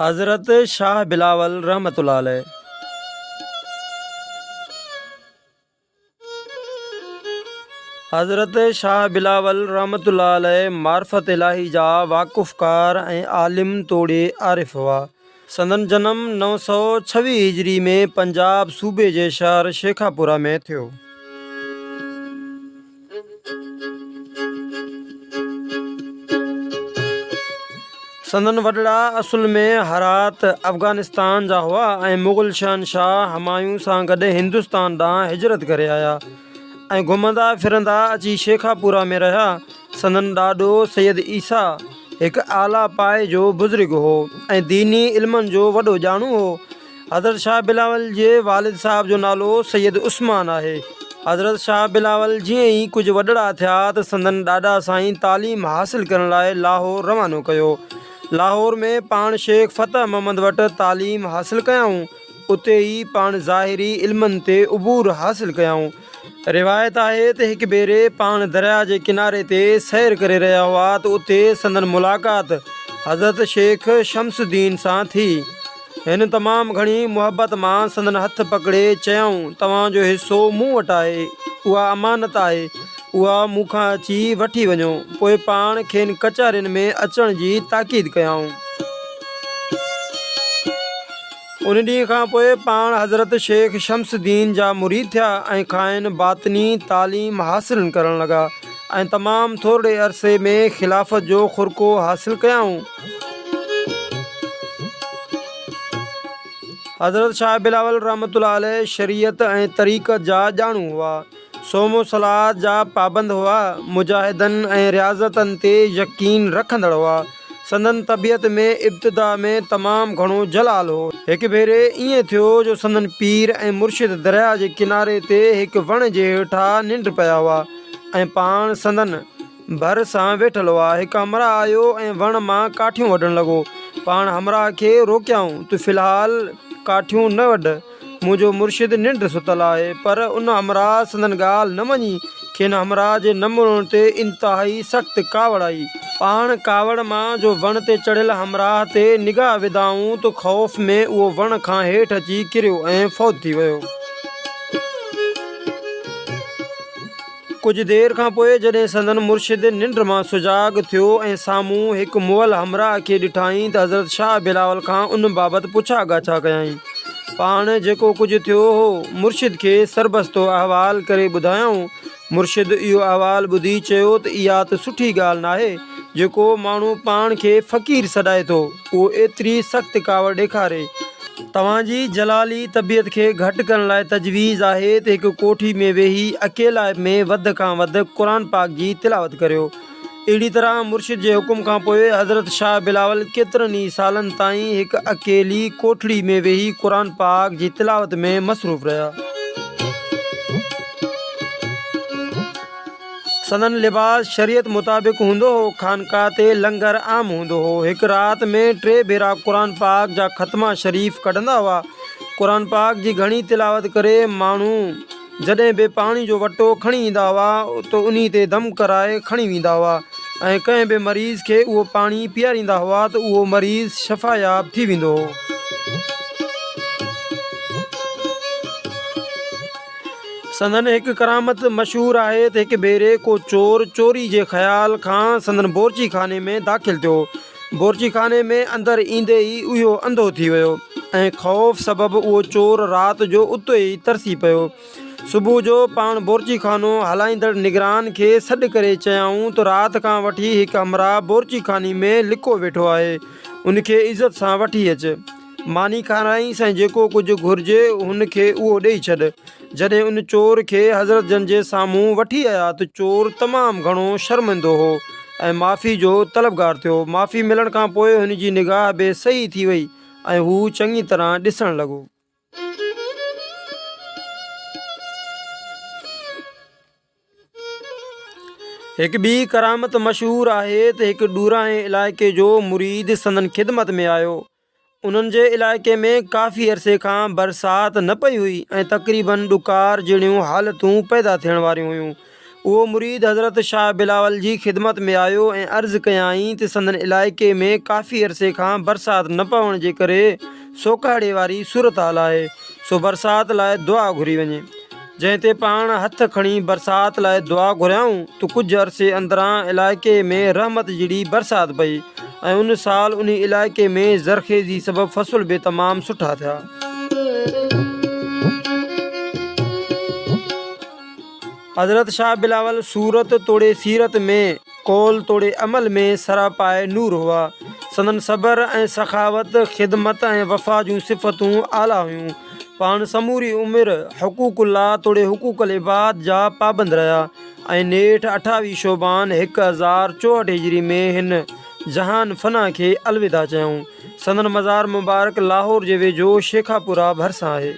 हज़रत शाह बिलावल रहमतुल्लाह अलैह। हज़रत शाह बिलावल रहमतुल्लाह अलैह मार्फत इलाही जा वाक़ुफ़कार ऐं आलिम तोड़े आरिफ़ हुआ। संदन जनम 926 हिजरी में पंजाब सूबे जे शहर शेखापुरा में थियो। संदन वॾड़ा असुल में हरात अफ़गानिस्तान जा हुआ ऐं मुग़ल शहनशाह हमायूं सां गॾु हिंदुस्तान ॾांहुं हिजरत करे आया ऐं घुमंदा फिरंदा अची शेखापुरा में रहिया। संदन ॾाॾो सैयद ईसा हिकु आला पाए जो बुज़ुर्ग हो ऐं दीनी इल्मनि जो वॾो ॼाणू हो। हज़रत शाह बिलावल जे वालिद साहब जो नालो सैयद उस्मान आहे। हज़रत शाह बिलावल जीअं ई कुझु वॾड़ा थिया त संदन ॾाॾा साईं तालीम हासिल करण लाइ लाहौर रवानो कयो। लाहौर में पाण शेख फ़तह मोहम्मद वटि तालीम हासिल कयाऊं। उते ई पाण ज़ाहिरी इल्मनि ते उबूर हासिल कयाऊं। रिवायत आहे त हिकु भेरे पाण दरिया जे किनारे ते सैर करे रहिया हुआ त उते संदन मुलाक़ात हज़रत शेख शमसुद्दीन सां थी। हिन तमामु घणी मुहबत मां संदन हथ पकड़े चयऊं, तव्हांजो हिसो मूं वटि आहे, उहा अमानत आहे, उहा मूंखां अची वठी वञो। पोइ पाण खेनि कचहरियुनि में अचण जी ताक़ीद कयाऊं। उन ॾींहं खां पोइ पाण हज़रत शेख शमसुद्दीन जा मुरीद थिया ऐं खाइनि बातनी तालीम हासिल करण लॻा ऐं तमामु थोरे अरसे में ख़िलाफ़त जो ख़ुरको हासिल कयाऊं। हज़रत शाह बिलावल रहमतुल्लाह अलैह शरीयत ऐं तरीक़त जा ॼाणू हुआ। सोमो सलाद जा पाबंद हुआ। मुजाहिदनि ऐं रियाज़तनि ते यकीन रखंदड़ हुआ। संदन तबियत में इब्तिदा में तमामु घणो जलाल हो। हिकु भेरे ईअं थियो जो संदन पीर ऐं मुर्शिद दरिया जे किनारे ते हिकु वण जे हेठां निंड पिया हुआ ऐं पाण संदन भर सां वेठल हुआ। हिकु हमराह आयो ऐं वण मां काठियूं वढण लॻो। पाण हमराह खे रोकियाऊं, तूं फ़िलहाल काठियूं न वढ, मुंहिंजो मुर्शिद निंड सुतल आहे। पर उन हमराह संदन ॻाल्हि न मञी। खेनि हमराह जे न मुड़ण ते इंतिहाई सख़्तु कावड़ आई। पाण कावड़ मां जो वण ते चढ़ियल हमराह ते निगाह विधाऊं त ख़ौफ़ में उहो वण खां हेठि अची किरियो ऐं फ़ौत थी वियो। कुझु देरि खां पोइ जॾहिं संदन मुर्शिद निंड मां सुजाग थियो ऐं साम्हूं हिकु मुअल हमराह खे ॾिठाई त हज़रत शाह बिलावल खां उन बाबति पुछा ॻाछा कयाई। पाण जेको कुझु थियो हो मुर्शिद खे सरबस्तो अहवाल करे ॿुधायऊं। मुर्शिद इहो अहवाल ॿुधी चयो त इहा त सुठी ॻाल्हि नाहे। जेको माण्हू पाण खे फ़क़ीर सॾाए थो उहो एतिरी सख़्तु कावड़ ॾेखारे। तव्हांजी जलाली तबियत खे घटि करण लाइ तजवीज़ आहे त हिकु कोठी में वेही अकेला में वधि खां वधि क़ुर पाक जी तिलावत करियो। अहिड़ी तरह मुर्शिद जे हुकुम खां पोइ हज़रत शाह बिलावल केतिरनि ई सालनि ताईं हिकु अकेली कोठड़ी में वेही क़ुर पाक जी तिलावत में मसरूफ़ रहिया। संदन लिबास शरीयत मुताबिक़ हूंदो हो। ख़ानकाह ते लंगर आम हूंदो हो। हिकु राति में 3 भेरा क़ुर पाक जा ख़तमा शरीफ़ कढंदा हुआ। क़ुर पाक जी घणी तिलावत करे माण्हू जॾहिं बि पाणी जो वटो खणी ईंदा हुआ त उन ते दम कराए खणी वेंदा हुआ ऐं कंहिं बि मरीज़ खे उहो पाणी पीआरींदा हुआ त उहो मरीज़ शफ़ायाब थी वेंदो हो। संदन हिकु करामत मशहूरु आहे त हिकु भेरे को चोर चोरी जे ख़्याल खां संदन बोरची खाने में दाख़िल थियो। बोरची खाने में अंदरि ईंदे ई उहो अंधो थी वियो ऐं ख़ौफ़ सबबि उहो चोर राति जो उते ई तरसी पियो। सुबुह जो पाण बोरची खानो हलाईंदड़ निगरान खे सॾु करे चयाऊं त राति खां वठी हिकु हमराह बोरची खानी में लिको वेठो आहे, उनखे इज़त सां वठी अचु, मानी खाराईंसि ऐं जेको कुझु घुरिजे हुनखे उहो ॾेई छॾ। जॾहिं उन चोर खे हज़रत जन जे साम्हूं वठी आया त चोर तमामु घणो शर्मिंदो हो ऐं माफ़ी जो तलबगार थियो। माफ़ी मिलण खां पोइ हुनजी निगाह बि सही थी वई ऐं हू चङी तरह ॾिसणु लॻो। हिकु ॿी करामत मशहूरु आहे त हिकु ॾूरांहे इलाइक़े जो मुरीद संदन ख़िदमत में आयो। उन्हनि जे इलाइक़े में काफ़ी अरसे खां बरसाति न पई हुई ऐं तक़रीबन ॾुकार जहिड़ियूं हालतूं पैदा थियण वारियूं हुयूं। उहो मुरीद हज़रत शाह बिलावल जी ख़िदमत में आयो ऐं अर्ज़ु कयाईं त संदन इलाइक़े में काफ़ी अरसे खां बरसाति न पवण जे करे सोकाड़े वारी सूरत हाल आहे, सो बरसाति लाइ दुआ घुरी वञे। जंहिं ते पाण हथ खणी बरसाति लाइ दुआ घुरियाऊं त कुझु अरसे अंदरां इलाइक़े में रहमत जहिड़ी बरसाति पई ऐं उन साल उन इलाइक़े में ज़रख़ेज़ी सबबि फ़सुल बि तमामु सुठा थिया। हज़रत शाह बिलावल सूरत तोड़े सीरत में कौल तोड़े अमल में सरापाए नूर हुआ। संदन सबर ऐं सखावत, ख़िदमत ऐं वफ़ा जूं सिफ़तूं आला हुयूं। पाण समूरी उमिरि हुकूकुल्लाह तोड़े हुकूकल इबाद जा पाबंद रहिया ऐं नेठि 28 शोबान 1064 हिजरी में हिन जहान फ़ना खे अलविदा चयऊं। संदन मज़ार मुबारक लाहौर जे वेझो शेखापुरा भरिसां आहे।